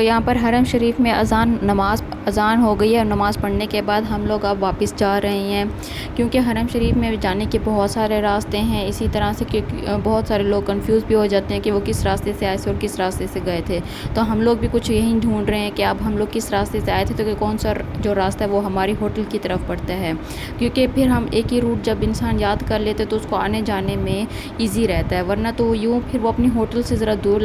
یہاں پر حرم شریف میں اذان ہو گئی ہے اور نماز پڑھنے کے بعد ہم لوگ اب واپس جا رہے ہیں، کیونکہ حرم شریف میں جانے کے بہت سارے راستے ہیں، اسی طرح سے بہت سارے لوگ کنفیوز بھی ہو جاتے ہیں کہ وہ کس راستے سے آئے تھے اور کس راستے سے گئے تھے۔ تو ہم لوگ بھی کچھ یہی ڈھونڈ رہے ہیں کہ اب ہم لوگ کس راستے سے آئے تھے، تو کہ کون سا جو راستہ ہے وہ ہماری ہوٹل کی طرف پڑتا ہے، کیونکہ پھر ہم ایک ہی روٹ جب انسان یاد کر لیتے تو اس کو آنے جانے میں ایزی رہتا ہے، ورنہ تو یوں پھر وہ اپنی ہوٹل سے ذرا دور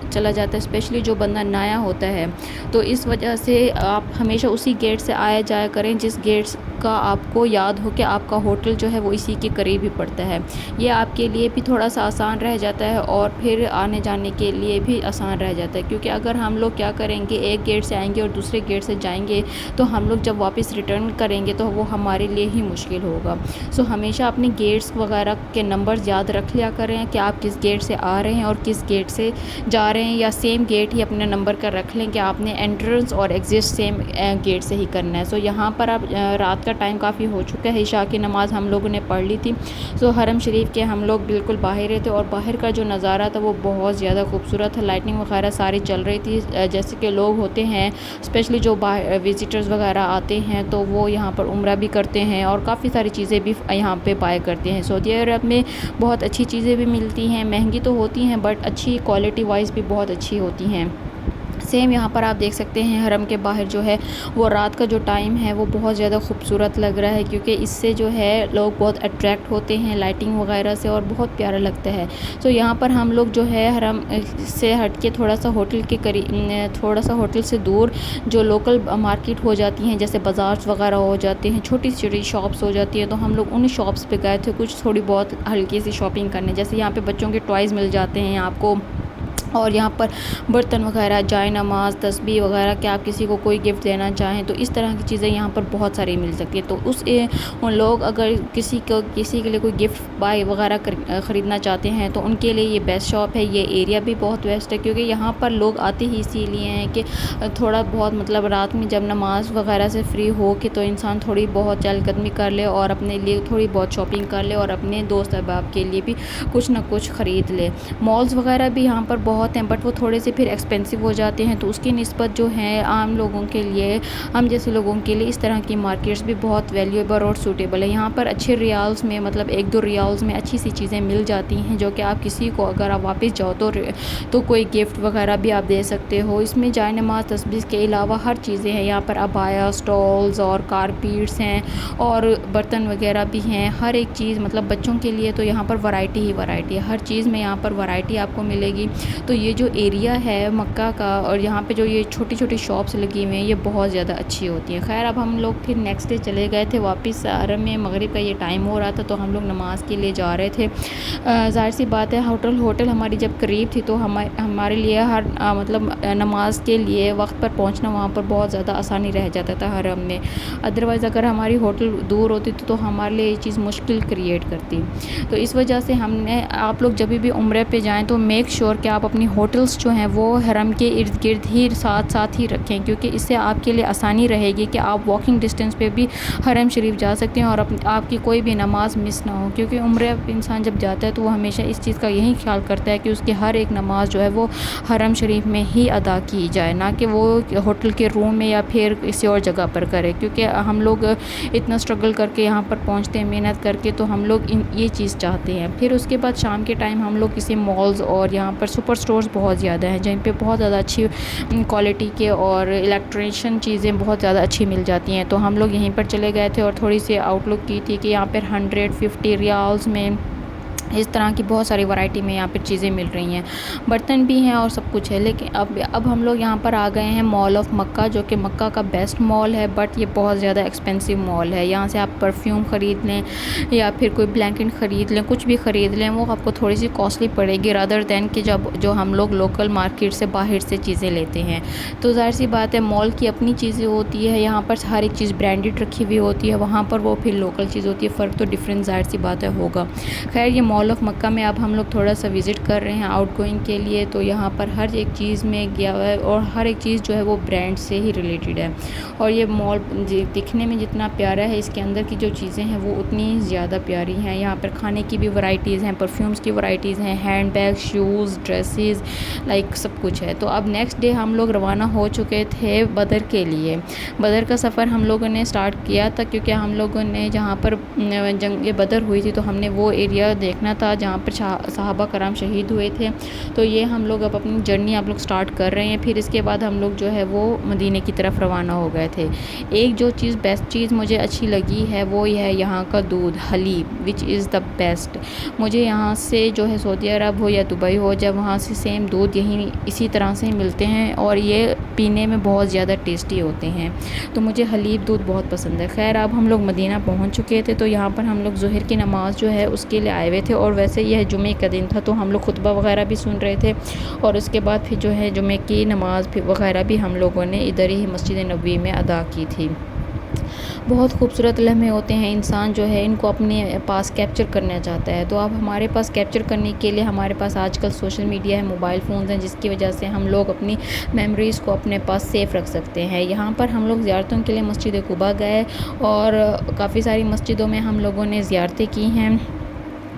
چلا جاتا ہے، اسپیشلی جو بندہ نیا ہوتا ہے۔ تو اس وجہ سے آپ ہمیشہ اسی گیٹ سے آیا جایا کریں جس گیٹ کا آپ کو یاد ہو کہ آپ کا ہوٹل جو ہے وہ اسی کے قریب ہی پڑتا ہے۔ یہ آپ کے لیے بھی تھوڑا سا آسان رہ جاتا ہے اور پھر آنے جانے کے لیے بھی آسان رہ جاتا ہے، کیونکہ اگر ہم لوگ کیا کریں گے، ایک گیٹ سے آئیں گے اور دوسرے گیٹ سے جائیں گے تو ہم لوگ جب واپس ریٹرن کریں گے تو وہ ہمارے لیے ہی مشکل ہوگا۔ ہمیشہ اپنے گیٹس وغیرہ کے نمبرز یاد رکھ لیا کریں کہ آپ کس گیٹ سے آ رہے ہیں اور کس گیٹ سے جا رہے ہیں، یا سیم گیٹ ہی اپنے نمبر کا رکھ لیں کہ آپ نے انٹرنس اور ایگزٹ سیم گیٹ سے ہی کرنا ہے۔ یہاں پر اب رات کا ٹائم کافی ہو چکا ہے، عشاء کی نماز ہم لوگوں نے پڑھ لی تھی۔ حرم شریف کے ہم لوگ بالکل باہر تھے اور باہر کا جو نظارہ تھا وہ بہت زیادہ خوبصورت تھا، لائٹنگ وغیرہ ساری چل رہی تھی، جیسے کہ لوگ ہوتے ہیں اسپیشلی جو وزٹرز وغیرہ آتے ہیں تو وہ یہاں پر عمرہ بھی کرتے ہیں اور کافی ساری چیزیں بھی یہاں پہ پائے کرتے ہیں۔ سعودی عرب میں بہت اچھی چیزیں بھی ملتی ہیں، مہنگی تو ہوتی ہیں بٹ اچھی کوالٹی وائز بھی بہت اچھی ہوتی ہیں۔ سیم یہاں پر آپ دیکھ سکتے ہیں حرم کے باہر جو ہے وہ رات کا جو ٹائم ہے وہ بہت زیادہ خوبصورت لگ رہا ہے، کیونکہ اس سے جو ہے لوگ بہت اٹریکٹ ہوتے ہیں لائٹنگ وغیرہ سے اور بہت پیارا لگتا ہے۔ یہاں پر ہم لوگ جو ہے حرم سے ہٹ کے تھوڑا سا ہوٹل کے قریب، تھوڑا سا ہوٹل سے دور جو لوکل مارکیٹ ہو جاتی ہیں، جیسے بازارز وغیرہ ہو جاتے ہیں، چھوٹی چھوٹی شاپس ہو جاتی ہیں، تو ہم لوگ ان شاپس پہ گئے تھے کچھ تھوڑی بہت ہلکی سی شاپنگ کرنے، جیسے یہاں پہ بچوں کے ٹوائز مل جاتے ہیں آپ کو، اور یہاں پر برتن وغیرہ، جائے نماز، تسبیح وغیرہ کہ آپ کسی کو کوئی گفٹ دینا چاہیں تو اس طرح کی چیزیں یہاں پر بہت ساری مل سکتی ہیں۔ تو ان لوگ اگر کسی کے لیے کوئی گفٹ بائی وغیرہ خریدنا چاہتے ہیں تو ان کے لیے یہ بیسٹ شاپ ہے، یہ ایریا بھی بہت بیسٹ ہے، کیونکہ یہاں پر لوگ آتے ہی اسی لیے ہیں کہ تھوڑا بہت مطلب رات میں جب نماز وغیرہ سے فری ہو کے تو انسان تھوڑی بہت چہل قدمی کر لے اور اپنے لیے تھوڑی بہت شاپنگ کر لے اور اپنے دوست احباب کے لیے بھی کچھ نہ کچھ خرید لے۔ مالز وغیرہ بھی یہاں پر بہت ہیں بٹ وہ تھوڑے سے پھر ایکسپینسو ہو جاتے ہیں، تو اس کی نسبت جو ہے عام لوگوں کے لیے، ہم جیسے لوگوں کے لیے اس طرح کی مارکیٹس بھی بہت ویلیویبل اور سوٹیبل ہے۔ یہاں پر اچھے ریالز میں مطلب 1-2 ریالز میں اچھی سی چیزیں مل جاتی ہیں، جو کہ آپ کسی کو اگر آپ واپس جاؤ تو کوئی گفٹ وغیرہ بھی آپ دے سکتے ہو۔ اس میں جائے نماز، تسبیح کے علاوہ ہر چیزیں ہیں یہاں پر، ابایا، اسٹالز اور کارپیٹس ہیں اور برتن وغیرہ بھی ہیں، ہر ایک چیز مطلب بچوں کے لیے تو یہاں پر ورائٹی ہی ورائٹی ہے، ہر چیز میں یہاں پر ورائٹی آپ کو ملے گی۔ تو یہ جو ایریا ہے مکہ کا اور یہاں پہ جو یہ چھوٹی چھوٹی شاپس لگی ہوئی ہیں یہ بہت زیادہ اچھی ہوتی ہیں۔ خیر اب ہم لوگ پھر نیکسٹ ڈے چلے گئے تھے واپس حرم میں، مغرب کا یہ ٹائم ہو رہا تھا تو ہم لوگ نماز کے لیے جا رہے تھے۔ ظاہر سی بات ہے ہوٹل ہماری جب قریب تھی تو ہمارے لیے مطلب نماز کے لیے وقت پر پہنچنا وہاں پر بہت زیادہ آسانی رہ جاتا تھا حرم میں، ادروائز اگر ہماری ہوٹل دور ہوتی تو ہمارے لیے یہ چیز مشکل کریٹ کرتی۔ تو اس وجہ سے آپ لوگ جب بھی عمرے پہ جائیں تو میک شور کہ آپ اپنی ہوٹلس جو ہیں وہ حرم کے ارد گرد ہی ساتھ ہی رکھیں، کیونکہ اس سے آپ کے لیے آسانی رہے گی کہ آپ واکنگ ڈسٹینس پہ بھی حرم شریف جا سکتے ہیں اور آپ کی کوئی بھی نماز مس نہ ہو، کیونکہ عمرے پہ انسان جب جاتا ہے تو وہ ہمیشہ اس چیز کا یہی خیال کرتا ہے کہ اس کی ہر ایک نماز جو ہے وہ حرم شریف میں ہی ادا کی جائے، نہ کہ وہ ہوٹل کے روم میں یا پھر کسی اور جگہ پر کرے، کیونکہ ہم لوگ اتنا اسٹرگل کر کے یہاں پر پہنچتے ہیں محنت کر کے، تو ہم لوگ یہ چیز چاہتے ہیں۔ پھر اس کے بعد شام کے ٹائم ہم لوگ کسی مالز اور یہاں پر سپر سٹورز بہت زیادہ ہیں جن پہ بہت زیادہ اچھی کوالٹی کے اور الیکٹریشین چیزیں بہت زیادہ اچھی مل جاتی ہیں، تو ہم لوگ یہیں پر چلے گئے تھے اور تھوڑی سی آؤٹ لک کی تھی کہ یہاں پر 150 ریالز میں اس طرح کی بہت ساری ورائٹی میں یہاں پہ چیزیں مل رہی ہیں، برتن بھی ہیں اور سب کچھ ہے۔ لیکن اب ہم لوگ یہاں پر آ گئے ہیں مال آف مکہ، جو کہ مکہ کا بیسٹ مال ہے، بٹ یہ بہت زیادہ ایکسپینسو مال ہے۔ یہاں سے آپ پرفیوم خرید لیں یا پھر کوئی بلینکٹ خرید لیں، کچھ بھی خرید لیں، وہ آپ کو تھوڑی سی کاسٹلی پڑے گی رادر دین کہ جو ہم لوگ لوکل مارکیٹ سے باہر سے چیزیں لیتے ہیں۔ تو ظاہر سی بات ہے، مال کی اپنی چیزیں ہوتی ہے، یہاں پر ہر ایک چیز برانڈیڈ رکھی ہوئی ہوتی ہے، وہاں پر وہ پھر لوکل چیز ہوتی ہے، فرق تو ڈفرینٹ ظاہر سی بات ہے ہوگا۔ خیر یہ مال آف مکہ میں اب ہم لوگ تھوڑا سا وزٹ کر رہے ہیں آؤٹ گوئنگ کے لیے، تو یہاں پر ہر ایک چیز میں گیا ہوا ہے اور ہر ایک چیز جو ہے وہ برانڈ سے ہی ریلیٹڈ ہے۔ اور یہ مال دکھنے میں جتنا پیارا ہے، اس کے اندر کی جو چیزیں ہیں وہ اتنی زیادہ پیاری ہیں۔ یہاں پر کھانے کی بھی ورائٹیز ہیں، پرفیومز کی ورائٹیز ہیں، handbag, shoes, dresses, like سب کچھ ہے۔ تو اب نیکسٹ ڈے ہم لوگ روانہ ہو چکے تھے بدر کے لیے۔ بدر کا سفر ہم لوگوں نے سٹارٹ کیا تھا کیونکہ ہم لوگوں نے جہاں پر جنگ بدر ہوئی تھی تو ہم نے وہ ایریا دیکھنا تھا جہاں پر صحابہ کرام شہید ہوئے تھے۔ تو یہ ہم لوگ اب اپنی جرنی آپ لوگ سٹارٹ کر رہے ہیں۔ پھر اس کے بعد ہم لوگ جو ہے وہ مدینہ کی طرف روانہ ہو گئے تھے۔ ایک جو چیز بیسٹ چیز مجھے اچھی لگی ہے وہ یہ ہے یہاں کا دودھ حلیب، وچ از دا بیسٹ۔ مجھے یہاں سے جو ہے سعودی عرب ہو یا دبئی ہو، جب وہاں سے سیم دودھ اسی طرح سے ملتے ہیں اور یہ پینے میں بہت زیادہ ٹیسٹی ہوتے ہیں، تو مجھے حلیب دودھ بہت پسند ہے۔ خیر اب ہم لوگ مدینہ پہنچ چکے تھے، تو یہاں پر ہم لوگ ظہر کی نماز جو ہے اس کے لیے آئے ہوئے تھے، اور ویسے یہ جمعے کا دن تھا تو ہم لوگ خطبہ وغیرہ بھی سن رہے تھے، اور اس کے بعد پھر جو ہے جمعے کی نماز وغیرہ بھی ہم لوگوں نے ادھر ہی مسجد نبوی میں ادا کی تھی۔ بہت خوبصورت لمحے ہوتے ہیں، انسان جو ہے ان کو اپنے پاس کیپچر کرنا چاہتا ہے۔ تو اب ہمارے پاس کیپچر کرنے کے لیے ہمارے پاس آج کل سوشل میڈیا ہے، موبائل فونز ہیں، جس کی وجہ سے ہم لوگ اپنی میموریز کو اپنے پاس سیف رکھ سکتے ہیں۔ یہاں پر ہم لوگ زیارتوں کے لیے مسجد قباء گئے، اور کافی ساری مسجدوں میں ہم لوگوں نے زیارتیں کی ہیں۔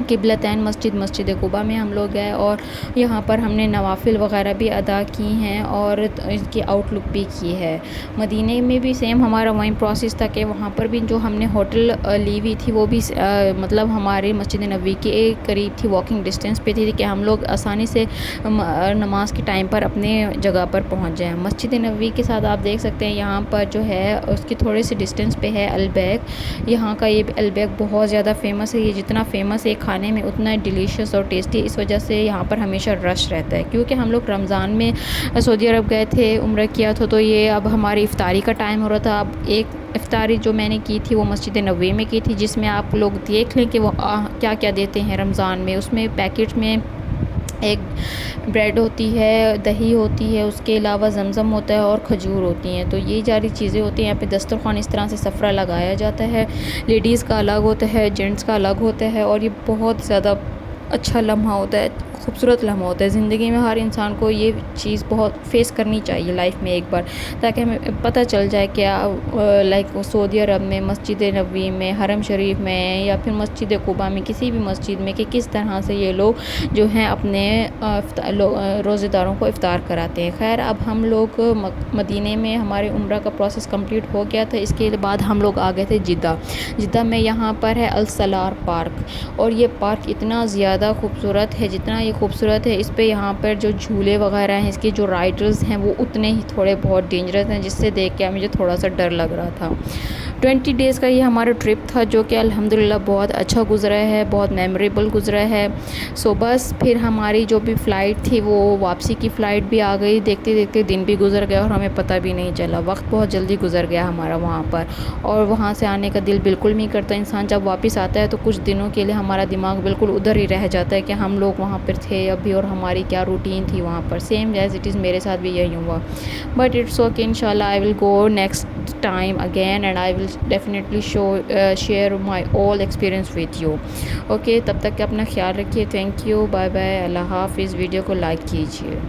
قبلتین مسجد قباء میں ہم لوگ گئے، اور یہاں پر ہم نے نوافل وغیرہ بھی ادا کی ہیں اور اس کی آؤٹ لک بھی کی ہے۔ مدینہ میں بھی سیم ہمارا وہیں پروسیس تھا کہ وہاں پر بھی جو ہم نے ہوٹل لی ہوئی تھی وہ بھی مطلب ہمارے مسجد نبوی کے قریب تھی، واکنگ ڈسٹینس پہ تھی کہ ہم لوگ آسانی سے نماز کے ٹائم پر اپنے جگہ پر پہنچ جائیں۔ مسجد نبوی کے ساتھ آپ دیکھ سکتے ہیں یہاں پر جو ہے اس کی تھوڑے سے ڈسٹینس پہ ہے البیک۔ یہاں کا یہ البیک بہت زیادہ فیمس ہے، یہ جتنا فیمس ہے کھانے میں اتنا ڈیلیشیس اور ٹیسٹی، اس وجہ سے یہاں پر ہمیشہ رش رہتا ہے۔ کیونکہ ہم لوگ رمضان میں سعودی عرب گئے تھے، عمرہ کیا تھا، تو یہ اب ہماری افطاری کا ٹائم ہو رہا تھا۔ اب ایک افطاری جو میں نے کی تھی وہ مسجد نبوی میں کی تھی، جس میں آپ لوگ دیکھ لیں کہ وہ کیا کیا دیتے ہیں رمضان میں۔ اس میں پیکٹ میں ایک بریڈ ہوتی ہے، دہی ہوتی ہے، اس کے علاوہ زمزم ہوتا ہے اور کھجور ہوتی ہیں، تو یہ ساری چیزیں ہوتی ہیں۔ یہاں پہ دسترخوان اس طرح سے سفرہ لگایا جاتا ہے، لیڈیز کا الگ ہوتا ہے، جینٹس کا الگ ہوتا ہے، اور یہ بہت زیادہ اچھا لمحہ ہوتا ہے، خوبصورت لمحہ ہوتا ہے۔ زندگی میں ہر انسان کو یہ چیز بہت فیس کرنی چاہیے لائف میں ایک بار، تاکہ ہمیں پتہ چل جائے کہ لائک سعودی عرب میں مسجد نبوی میں، حرم شریف میں، یا پھر مسجد قباء میں، کسی بھی مسجد میں کہ کس طرح سے یہ لوگ جو ہیں اپنے روزے داروں کو افطار کراتے ہیں۔ خیر اب ہم لوگ مدینہ میں ہمارے عمرہ کا پروسیس کمپلیٹ ہو گیا تھا۔ اس کے بعد ہم لوگ آ گئے تھے جدہ میں۔ یہاں پر ہے السلار پارک، اور یہ پارک اتنا زیادہ خوبصورت ہے، جتنا یہ خوبصورت ہے اس پہ یہاں پر جو جھولے وغیرہ ہیں، اس کے جو رائڈرز ہیں وہ اتنے ہی تھوڑے بہت ڈینجرس ہیں، جس سے دیکھ کے مجھے تھوڑا سا ڈر لگ رہا تھا۔ 20 ڈیز کا یہ ہمارا ٹرپ تھا، جو کہ الحمدللہ بہت اچھا گزرا ہے، بہت میموریبل گزرا ہے۔ سو بس پھر ہماری جو بھی فلائٹ تھی وہ واپسی کی فلائٹ بھی آ گئی، دیکھتے دیکھتے دن بھی گزر گیا اور ہمیں پتہ بھی نہیں چلا، وقت بہت جلدی گزر گیا ہمارا وہاں پر، اور وہاں سے آنے کا دل بالکل نہیں کرتا۔ انسان جب واپس آتا ہے تو کچھ دنوں کے لیے ہمارا دماغ بالکل ادھر ہی رہ جاتا ہے کہ ہم لوگ وہاں پر تھے ابھی، اور ہماری کیا روٹین تھی وہاں پر۔ سیم ایز اٹ از میرے ساتھ بھی یہی ہوا، بٹ اٹس اوکے، انشاءاللہ I will go next time again and I will definitely share my all experience with you. Okay, تب تک کہ اپنا خیال رکھیے، تھینک یو، بائے بائے، اللہ حافظ۔ ویڈیو کو لائک کیجیے۔